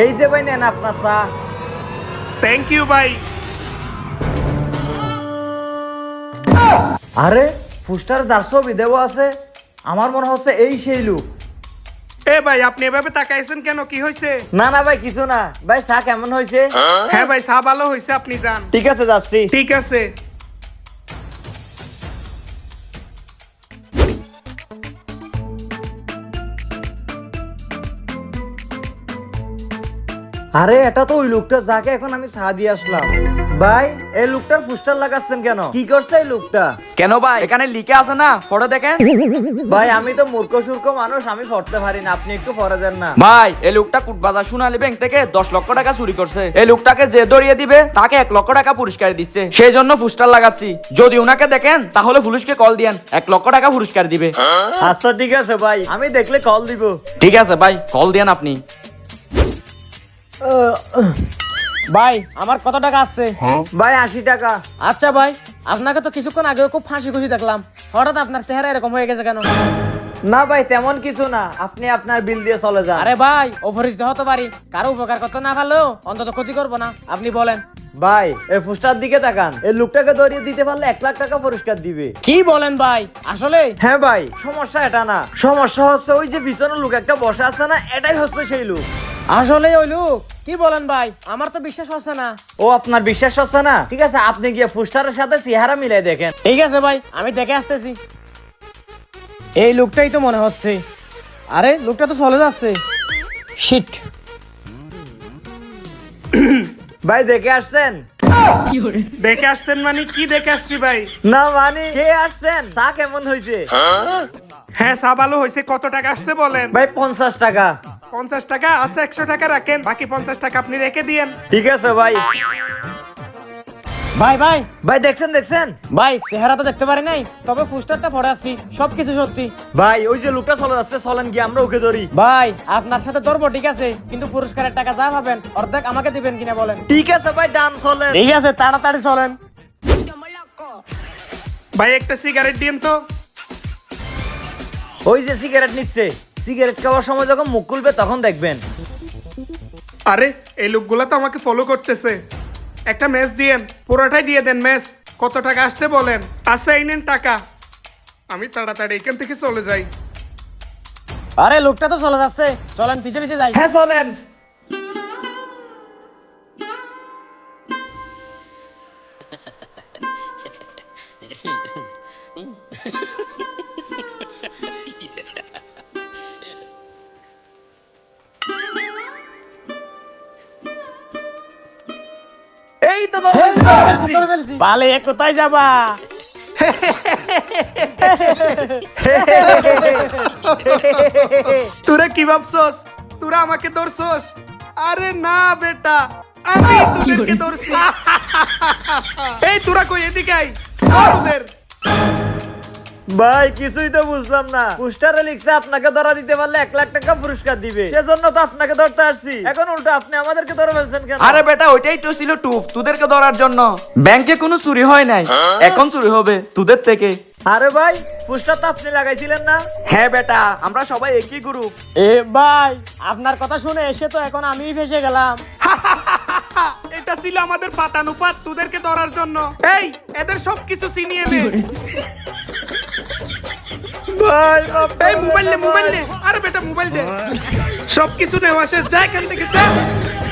এই যে ভাই নেন আপনার চা। থ্যাংক ইউ ভাই। আরে পোস্টার যার ছবি দেওয়া আছে, আমার মনে হচ্ছে এই সেই লোক। এ ভাই আপনি এভাবে তাকাইছেন কেন, কি হয়েছে? না না ভাই কিছু না। ভাই চা কেমন হয়েছে? হ্যাঁ ভাই চা ভালো হয়েছে, আপনি যান। ঠিক আছে যাচ্ছি। ঠিক আছে। আরে এটা তো ওই লোকটা যাকে এখন আমি চা দিয়ে আসলাম। ভাই এই লোকটার পোস্টার লাগাচ্ছেন কেন? কি করছে এই লোকটা? কেন ভাই, এখানে লিখে আছে না, পড়ে দেখেন। ভাই আমি তো মূর্খ সূর্খ মানুষ, আমি পড়তে পারি না, আপনি একটু পড়ে দেন না। ভাই এই লোকটা কুটবাজার সোনালী ব্যাংক থেকে 10 লক্ষ টাকা চুরি করছে। এই লোকটাকে যে ধরিয়ে দিবে তাকে 1 লক্ষ টাকা পুরস্কার দিচ্ছে, সেই জন্য পোস্টার লাগাচ্ছি। যদি উনাকে দেখেন তাহলে পুলিশকে কল দিয়েন, 1 লক্ষ টাকা পুরস্কার দিবে। আচ্ছা ঠিক আছে ভাই, আমি দেখলে কল দিব। ঠিক আছে ভাই, কল দিয়েন আপনি। ভাই আমার কত টাকা আছে? ভাই 80 টাকা। আচ্ছা ভাই, আপনাকে তো কিছুক্ষণ আগেও খুব ফাঁসি খুশি দেখলাম, হঠাৎ আপনার চেহারা এরকম হয়ে গেছে কেন? না ভাই তেমন কিছু না, আপনি আপনার বিল দিয়ে চলে যান। আরে ভাই অপরিচিত হতে পারি, কারো উপকার করতে না পারলেও অন্তত ক্ষতি করবো না, আপনি বলেন। ভাই এই পোস্টার দিকে তাকান, এই লোকটাকে ধরিয়ে দিতে পারলে 1 লাখ টাকা পুরস্কার দিবে। কি বলেন ভাই, আসলে? হ্যাঁ ভাই, সমস্যা এটা না, সমস্যা হচ্ছে ওই যে পিছনের লোক একটা বসে আছে না, এটাই হচ্ছে সেই লোক। আসলে ওই লোক? কি বলেন ভাই, আমার তো বিশ্বাস হচ্ছে না। ও আপনার বিশ্বাস হচ্ছে না? ঠিক আছে আপনি গিয়ে পোস্টারের সাথে চেহারা মিলাই দেখেন। ঠিক আছে ভাই, আমি দেখে আসতেছি। এই লোকটাই তো মনে হচ্ছে। আরে লোকটা তো চলে যাচ্ছে। শিট। ভাই দেখে আসছেন? দেখে আসছেন মানে কি দেখে আসছি ভাই? না মানে কে আসছেন? চা কেমন হয়েছে? হ্যাঁ চা ভালো হয়েছে। কত টাকা আসছে বলেন? ভাই 50 টাকা। 50 টাকা? আচ্ছা 100 টাকা রাখেন, বাকি 50 টাকা আপনি রেখে দিয়েন। ঠিক আছে ভাই। ভাই ভাই ভাই দেখছেন দেখছেন? ভাই চেহারা তো দেখতে পারি নাই, তবে পোস্টারটা পড়ে আসছি, সবকিছু সত্যি। ভাই ওই যে লোকটা চলে যাচ্ছে, চলেন গিয়ে আমরা ওকে ধরি। ভাই আপনার সাথে ধরবো ঠিক আছে, কিন্তু পুরস্কারের টাকা যা পাবেন অর্ধেক আমাকে দিবেন কিনা বলেন? ঠিক আছে ভাই, ডান চলেন। ঠিক আছে তাড়াতাড়ি চলেন। ভাই একটা সিগারেট দিন তো। ওই যে সিগারেট নিচ্ছে, সিগারেট খাওয়ার সময় যখন মুখ খুলবে তখন দেখবেন। আরে এই লোকগুলা তো আমাকে ফলো করতেছে। একটা ম্যাচ দিয়েন, পুরোটাই দিয়ে দেন ম্যাচ। কত টাকা আসছে বলেন? আচ্ছা এই নেন টাকা, আমি তাড়াতাড়ি এখান থেকে চলে যাই। আরে লোকটা তো চলে যাচ্ছে, চলেন পিছে পিছে যাই। হ্যাঁ চলেন। এই তো পালে কোথায় যাবা? তোরা কি ভাবছস? তোরা আমাকে ধরছস? আরে না বেটা, আমি তোদেরকে ধরছি। এই তোরা কই, এদিকে আই, ধর ওদের। ভাই কিছুই তো বুঝলাম না, পোস্টারে লিখছে আপনাকে ধরা দিতে পারলে 1 লাখ টাকা পুরস্কার দিবে, সেজন্য তো আপনাকে ধরতে আসছি। এখন উল্টো আপনি আমাদেরকে ধরে ফেলছেন কেন? আরে বেটা ওইটাই তো ছিল টুপ, তোদেরকে ধরার জন্য। ব্যাংকে কোনো চুরি হয় নাই, এখন চুরি হবে তোদের থেকে। আরে ভাই পোস্টার তো আপনি লাগাইছিলেন না? হ্যাঁ বেটা, আমরা সবাই একই গ্রুপ। এ ভাই আপনার কথা শুনে এসে তো এখন আমিই ফেসে গেলাম। এটা ছিল আমাদের পাতানুপাত তোদেরকে ধরার জন্য। এই এদের সবকিছু ছিনিয়ে নে। ভাই এই মোবাইল নে, মোবাইল নে। আরে বেটা মোবাইল দে। সবকিছু নেওয়া শেষ, যা এখান থেকে যা।